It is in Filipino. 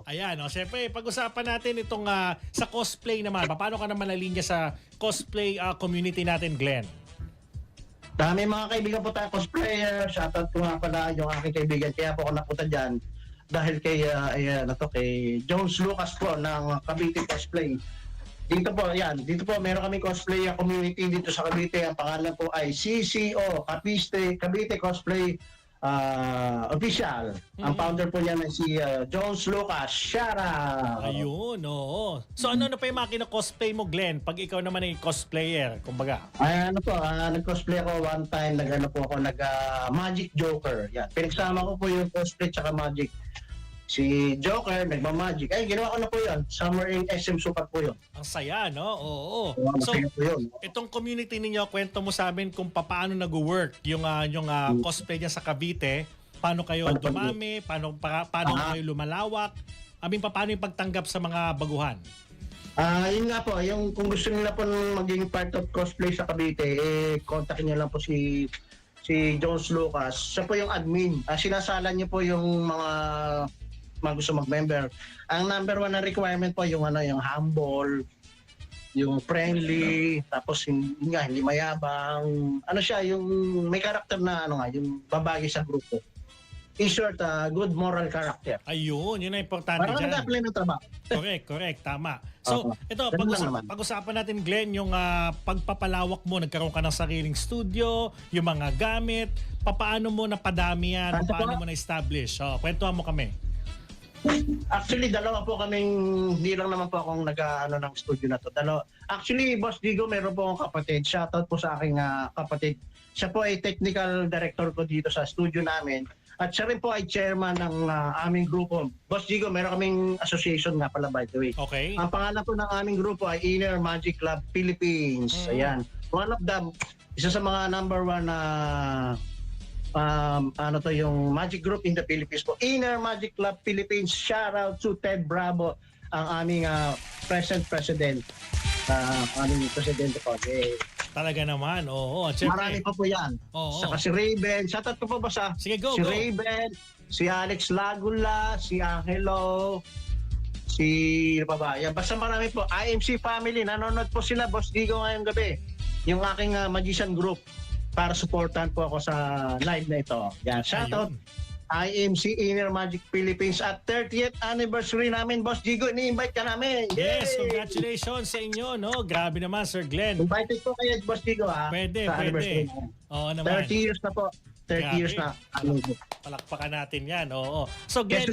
Ayan, siyempre, pag-usapan natin itong sa cosplay naman. Paano ka naman nalinya sa cosplay community natin, Glenn? Dami mga kaibigan po tayo cosplayer. Shoutout ko nga pala yung aking kaibigan. Kaya po ako napunta dyan dahil kay, kay Jones Lucas po ng Cavite Cosplay. Dito po meron kami cosplay community dito sa Cavite. Ang pangalan po ay CCO, Cavite Cosplay Official. Ang founder po niya na si Jones Lucas. Shout out! Ayun, oo. So ano na pa yung mga cosplay mo, Glenn? Pag ikaw naman ay cosplayer, kumbaga. Ay, nag-cosplay ako one time, Magic Joker. Yan. Pinagsama ko po yung cosplay tsaka Magic. Si Joker, nagma-Magic. Ay, ginawa ko na po yun. Summer in SM Supat po yun. Ang saya, no? Oo. So, Masaya po yun. itong community ninyo, kwento mo sa amin kung paano nag-work yung cosplay niya sa Cavite. Paano kayo dumami? Paano kayo lumalawak? Paano yung pagtanggap sa mga baguhan? Yun nga po, kung gusto nila po maging part of cosplay sa Cavite, kontakin niyo lang po si Jones Lucas. Siya po yung admin. Sinasalan niyo po yung mga gusto mag-member. Ang number one na requirement po yung humble, yung friendly, tapos hindi mayabang. Yung may karakter na yung babagay sa grupo. In short, good moral character. Ayun, yun ang importante Parang dyan. nag-apply ng trabaho. Correct, tama. So, ito, Ganun lang naman. pag-usapan natin, Glenn, yung pagpapalawak mo, nagkaroon ka ng sariling studio, yung mga gamit, paano mo napadami yan, paano mo na-establish? Kwentuhan mo kami. Actually, dalawa po kaming, hindi lang naman po akong ng studio na to. Actually, Boss Digo, meron po akong kapatid. Shoutout po sa aking kapatid. Siya po ay technical director ko dito sa studio namin. At siya rin po ay chairman ng aming grupo. Boss Digo, meron kaming association nga pala, by the way. Okay. Ang pangalan po ng aming grupo ay Inner Magic Club Philippines. Ayan. One of them, isa sa mga number one na yung Magic Group in the Philippines po. Inner Magic Club Philippines. Shout out to Ted Bravo, ang aming present president. Aming presidente po. Talaga naman, oo. At Marami pa po yan. Oo. Saka si Raven. Shout out ko po ba sa Sige, go. Raven, si Alex Lagula, si Angelo, si Babaya. Basta marami po. IMC family. Nanonood po sila, Boss Digo, ngayong gabi. Yung aking magician group para supportan po ako sa live na ito. Yan. Shout out IMC Inner Magic Philippines at 30th anniversary namin, Boss Digo. Ini-invite ka namin. Yes, Yay! congratulations sa inyo, no? Grabe naman, Sir Glenn. Invited po kayo, Boss Digo, ha? Pwede. Sa anniversary namin. Oo naman. 30 years na po. 30 years na. Palakpakan natin yan, oo. So, Glenn,